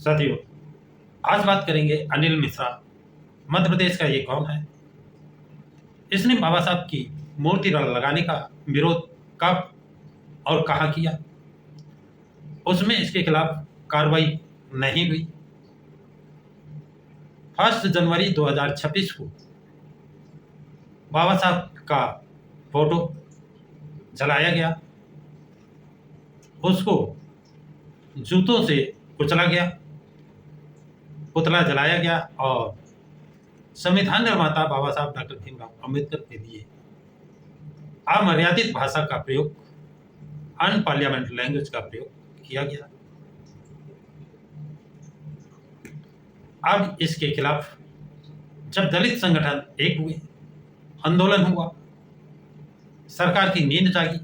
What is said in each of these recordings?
साथियों, आज बात करेंगे अनिल मिश्रा। मध्य प्रदेश का ये कौन है? इसने बाबा साहब की मूर्ति लगाने का विरोध कब और कहाँ किया? उसमें इसके खिलाफ कार्रवाई नहीं हुई। 1 जनवरी 2026 को बाबा साहब का फोटो जलाया गया, उसको जूतों से कुचला गया, पुतला जलाया गया और संविधान निर्माता बाबा साहब डॉक्टर भीमराव अंबेडकर के लिए अमर्यादित भाषा का प्रयोग, अनपार्लियामेंट लैंग्वेज का प्रयोग किया गया। अब इसके खिलाफ जब दलित संगठन एक हुए, आंदोलन हुआ, सरकार की नींद जागी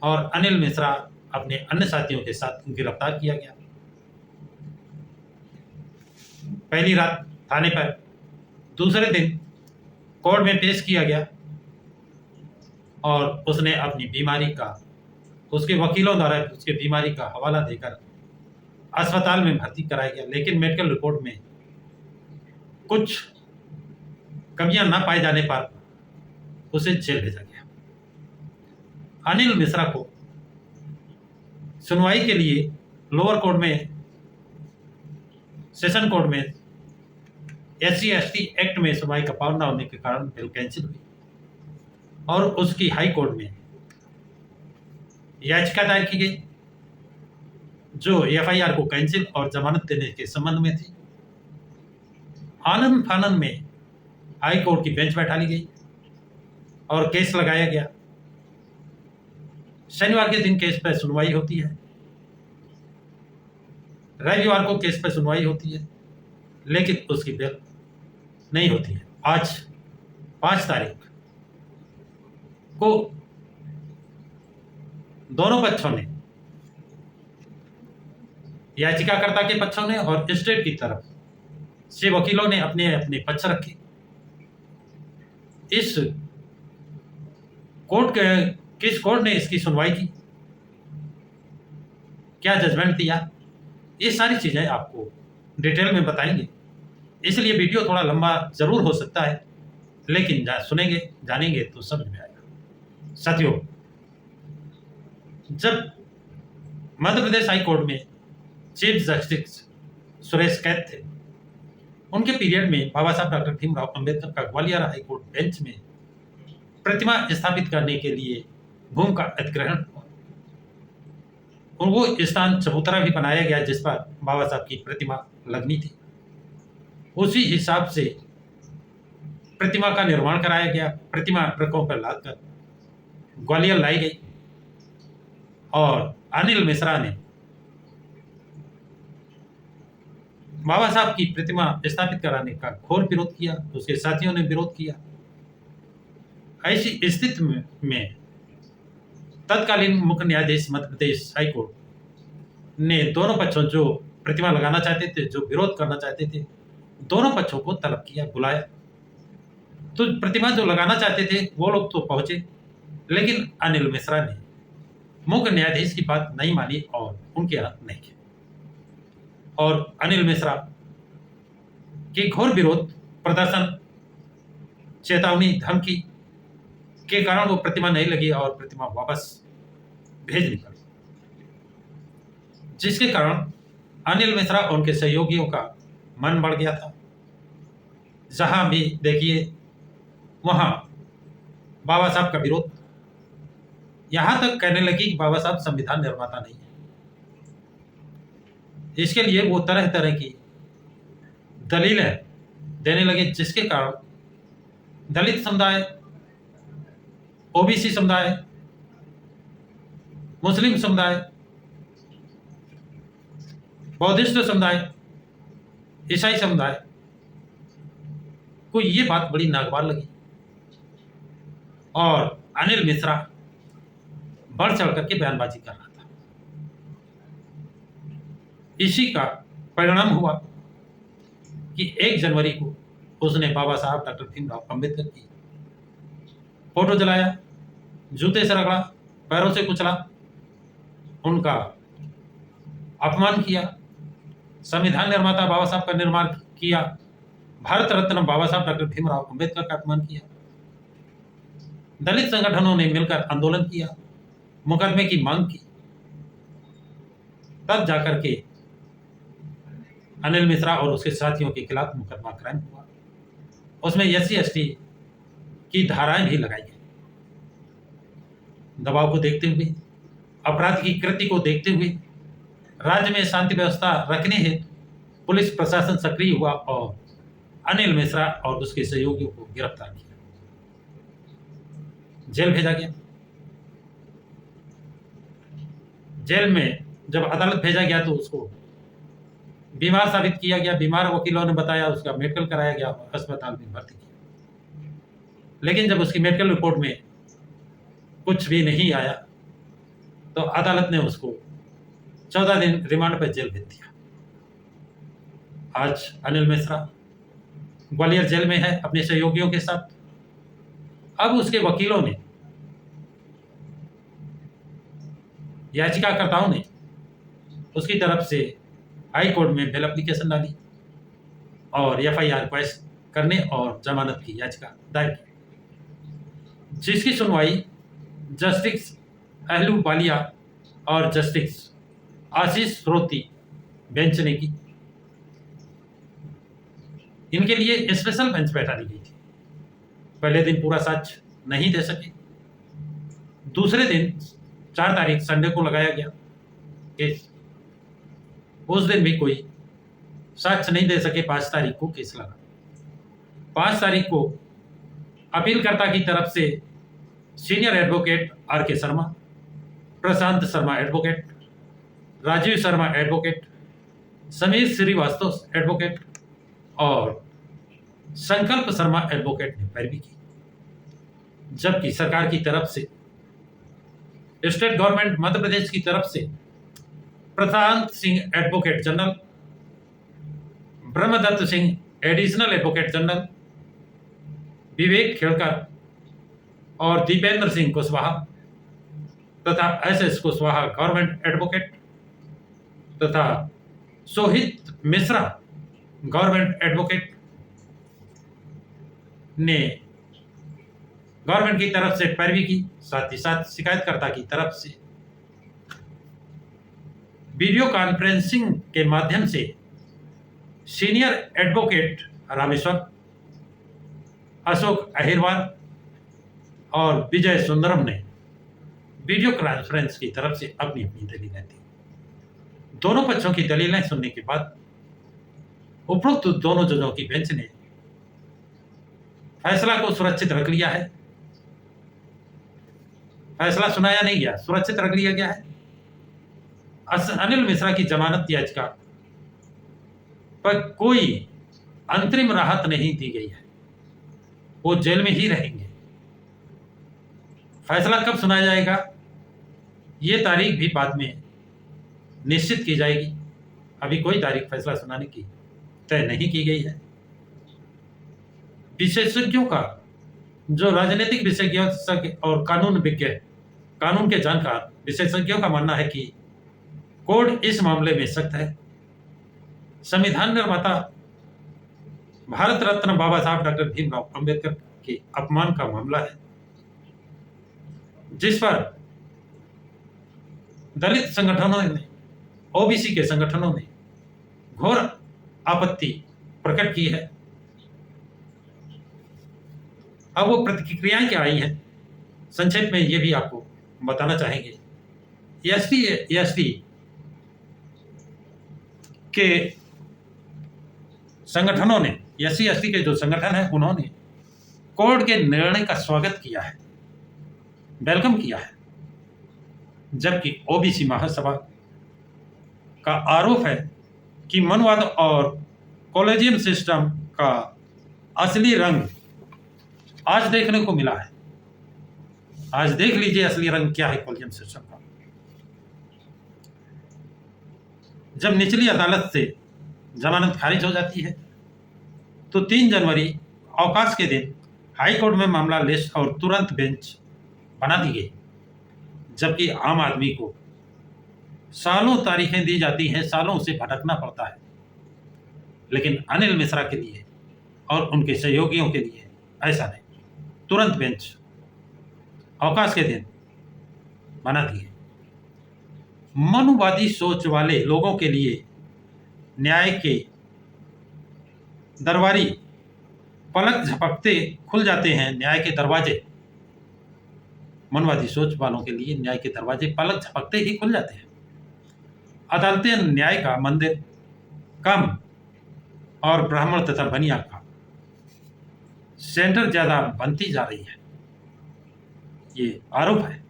और अनिल मिश्रा अपने अन्य साथियों के साथ गिरफ्तार किया गया। पहली रात थाने पर, दूसरे दिन कोर्ट में पेश किया गया और उसने अपनी बीमारी का, उसके वकीलों द्वारा उसके बीमारी का हवाला देकर अस्पताल में भर्ती कराया गया, लेकिन मेडिकल रिपोर्ट में कुछ कमियां न पाए जाने पर उसे जेल भेजा गया। अनिल मिश्रा को सुनवाई के लिए लोअर कोर्ट में, सेशन कोर्ट में SC/ST एक्ट में सुनवाई का पावन न होने के कारण बिल कैंसिल हुई और उसकी हाई कोर्ट में याचिका दायर की गई जो FIR को कैंसिल और जमानत देने के संबंध में थी। आनंद फानंद में हाई कोर्ट की बेंच बैठा ली गई और केस लगाया गया। शनिवार के दिन केस पर सुनवाई होती है, रविवार को केस पर सुनवाई होती है, लेकिन उसकी बेल नहीं होती है। आज 5 तारीख को दोनों पक्षों ने, याचिकाकर्ता के पक्षों ने और स्टेट की तरफ से वकीलों ने अपने अपने पक्ष रखे। इस कोर्ट के किस कोर्ट ने इसकी सुनवाई की, क्या जजमेंट दिया, ये सारी चीजें आपको डिटेल में बताएंगे। इसलिए वीडियो थोड़ा लंबा जरूर हो सकता है, लेकिन सुनेंगे जानेंगे तो समझ में आएगा। साथियों, जब मध्य प्रदेश हाई कोर्ट में चीफ जस्टिस सुरेश कैत थे, उनके पीरियड में बाबा साहब डॉक्टर भीमराव अंबेडकर का ग्वालियर हाई कोर्ट बेंच में प्रतिमा स्थापित करने के लिए भूमि का अधिग्रहण हुआ और वो स्थान चबूतरा भी बनाया गया जिस पर बाबा साहब की प्रतिमा लगनी थी। उसी हिसाब से प्रतिमा का निर्माण कराया गया। प्रतिमा ट्रकों पर लादकर ग्वालियर लाई गई और अनिल मिश्रा ने बाबा साहब की प्रतिमा स्थापित कराने का घोर विरोध किया, उसके साथियों ने विरोध किया। ऐसी स्थिति में तत्कालीन मुख्य न्यायाधीश मध्य प्रदेश हाई कोर्ट ने दोनों पक्षों, जो प्रतिमा लगाना चाहते थे, जो विरोध करना चाहते थे, दोनों पक्षों को तलब किया, बुलाया। तो प्रतिमा जो लगाना चाहते थे वो लोग तो पहुंचे, लेकिन अनिल मिश्रा ने मुख्य न्यायाधीश की बात नहीं मानी और उनके हाथ नहीं किया और अनिल मिश्रा के घोर विरोध प्रदर्शन, चेतावनी, धमकी के कारण वो प्रतिमा नहीं लगी और प्रतिमा वापस भेजनी पड़ी, जिसके कारण अनिल मिश्रा और उनके सहयोगियों का मन बढ़ गया था। जहां भी देखिए वहां बाबा साहब का विरोध, यहां तक कहने लगी कि बाबा साहब संविधान निर्माता नहीं है। इसके लिए वो तरह तरह की दलीलें देने लगे, जिसके कारण दलित समुदाय, OBC समुदाय, मुस्लिम समुदाय, बौद्धिस्ट समुदाय, ईसाई समुदाय को ये बात बड़ी नागवार लगी और अनिल मिश्रा बढ़ चढ़ करके बयानबाजी कर रहा था। इसी का परिणाम हुआ कि 1 जनवरी को उसने बाबा साहब डॉक्टर भीमराव अंबेडकर की फोटो जलाया, जूते से रगड़ा, पैरों से कुचला, उनका अपमान किया संविधान निर्माता बाबा साहब का निर्माण किया, भारत रत्न बाबा साहब डॉक्टर भीमराव अंबेडकर का अपमान किया, दलित संगठनों ने मिलकर आंदोलन किया, मुकदमे की मांग की, तब जाकर के अनिल मिश्रा और उसके साथियों के खिलाफ मुकदमा क्राइम हुआ। उसमें SC/ST की धाराएं भी लगाई गई। दबाव को देखते हुए, अपराध की कृति को देखते हुए, राज्य में शांति व्यवस्था रखने हेतु पुलिस प्रशासन सक्रिय हुआ और अनिल मिश्रा और उसके सहयोगियों को गिरफ्तार किया, जेल भेजा गया। जेल में जब अदालत भेजा गया तो उसको बीमार साबित किया गया। बीमार वकीलों ने बताया, उसका मेडिकल कराया गया, अस्पताल में भर्ती किया। लेकिन जब उसकी मेडिकल रिपोर्ट में कुछ भी नहीं आया तो अदालत ने उसको 14 दिन रिमांड पर जेल भेज दिया। आज अनिल मिश्रा ग्वालियर जेल में है अपने सहयोगियों के साथ। अब उसके वकीलों ने, याचिकाकर्ताओं ने उसकी तरफ से हाई कोर्ट में बेल एप्लीकेशन डाली और FIR रिक्वेस्ट करने और जमानत की याचिका दायर की, जिसकी सुनवाई जस्टिस अहलूवालिया और जस्टिस आशीष श्रोती बेंच ने की। इनके लिए स्पेशल बेंच बैठा दी गई थी। पहले दिन पूरा साक्ष्य नहीं दे सके, दूसरे दिन 4 तारीख संडे को लगाया गया केस। उस दिन भी कोई साक्ष्य नहीं दे सके। 5 तारीख को केस लगा। 5 तारीख को अपीलकर्ता की तरफ से senior advocate RK Sharma, Prashant Sharma advocate, Rajiv Sharma advocate, Sameer Srivastava advocate और संकल्प शर्मा एडवोकेट ने पैरवी की। जबकि सरकार की तरफ से, स्टेट गवर्नमेंट मध्य प्रदेश की तरफ से Prashant Singh advocate general, Brahmadatt Singh additional advocate general, Vivek Khedkar और दीपेंद्र सिंह कुशवाहा तथा SS कुशवाहा गवर्नमेंट एडवोकेट तथा सोहित मिश्रा गवर्नमेंट एडवोकेट ने गवर्नमेंट की तरफ से पैरवी की। साथ ही साथ शिकायतकर्ता की तरफ से वीडियो कॉन्फ्रेंसिंग के माध्यम से सीनियर एडवोकेट रामेश्वर, अशोक अहिरवार और विजय सुंदरम ने वीडियो कॉन्फ्रेंस की तरफ से अपनी अपनी दलीलें दी। दोनों पक्षों की दलीलें सुनने के बाद उपरोक्त दोनों जजों की बेंच ने फैसला को सुरक्षित रख लिया है। फैसला सुनाया नहीं गया, सुरक्षित रख लिया गया है। अनिल मिश्रा की जमानत याचिका पर कोई अंतरिम राहत नहीं दी गई है, वो जेल में ही रहेंगे। फैसला कब सुनाया जाएगा ये तारीख भी बाद में निश्चित की जाएगी। अभी कोई तारीख फैसला सुनाने की तय नहीं की गई है। विशेषज्ञों का, जो राजनीतिक विशेषज्ञ और कानून विज्ञ, कानून के जानकार विशेषज्ञों का मानना है कि कोर्ट इस मामले में सख्त है। संविधान निर्माता भारत रत्न बाबा साहब डॉक्टर भीमराव अंबेडकर के अपमान का मामला है, जिस पर दलित संगठनों ने, OBC के संगठनों ने घोर आपत्ति प्रकट की है। अब वो प्रतिक्रियाएं क्या आई हैं, संक्षेप में ये भी आपको बताना चाहेंगे। ST के संगठनों ने, SC/ST के जो संगठन है, उन्होंने कोर्ट के निर्णय का स्वागत किया है, वेलकम किया है। जबकि OBC महासभा का आरोप है कि मनवाद और कॉलेजियम सिस्टम का असली रंग आज देखने को मिला है। आज देख लीजिए असली रंग क्या है कॉलेजियम सिस्टम का। जब निचली अदालत से जमानत खारिज हो जाती है तो 3 जनवरी अवकाश के दिन हाई कोर्ट में मामला लिस्ट और तुरंत बेंच बना दी गई। जबकि आम आदमी को सालों तारीखें दी जाती हैं, सालों उसे भटकना पड़ता है। लेकिन अनिल मिश्रा के लिए और उनके सहयोगियों के लिए ऐसा नहीं। तुरंत बेंच अवकाश के दिन बना दिए। मनुवादी सोच वाले लोगों के लिए न्याय के दरबारी पलक झपकते खुल जाते हैं। न्याय के दरवाजे, मनुवादी सोच वालों के लिए न्याय के दरवाजे पलक झपकते ही खुल जाते हैं। अदालतें न्याय का मंदिर कम और ब्राह्मण तथा बनिया का सेंटर ज्यादा बनती जा रही है, ये आरोप है।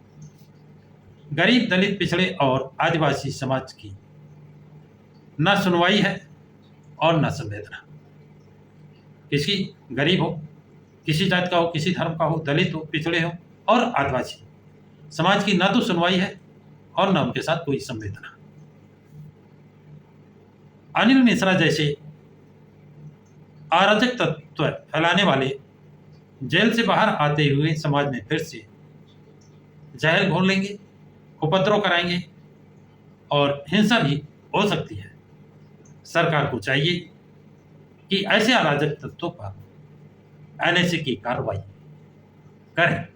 गरीब, दलित, पिछड़े और आदिवासी समाज की न सुनवाई है और न संवेदना। किसी गरीब हो, किसी जात का हो, किसी धर्म का हो, दलित हो, पिछड़े हो और आदिवासी समाज की न तो सुनवाई है और न उनके साथ कोई संवेदना। अनिल मिश्रा जैसे अराजक तत्व फैलाने वाले जेल से बाहर आते हुए समाज में फिर से जहर घोल लेंगे, उपद्रव कराएंगे और हिंसा भी हो सकती है। सरकार को चाहिए कि ऐसे अराजक तत्वों पर एनएसए की कार्रवाई करें,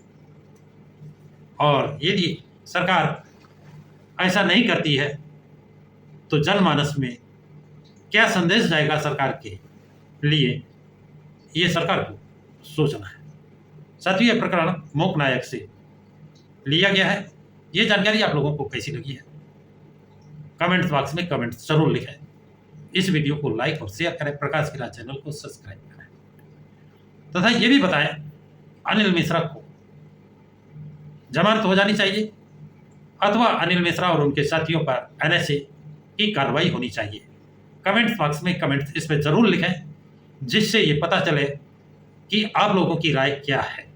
और यदि सरकार ऐसा नहीं करती है तो जनमानस में क्या संदेश जाएगा सरकार के लिए, ये सरकार को सोचना है। साथियों, यह प्रकरण मूक नायक से लिया गया है। ये जानकारी आप लोगों को कैसी लगी है, कमेंट बॉक्स में कमेंट जरूर लिखें। इस वीडियो को लाइक और शेयर करें, प्रकाश की राह चैनल को सब्सक्राइब करें तथा ये भी बताएं अनिल मिश्रा को जमानत हो जानी चाहिए अथवा अनिल मिश्रा और उनके साथियों पर एनएसए की कार्रवाई होनी चाहिए। कमेंट बॉक्स में कमेंट इस पर जरूर लिखें, जिससे ये पता चले कि आप लोगों की राय क्या है।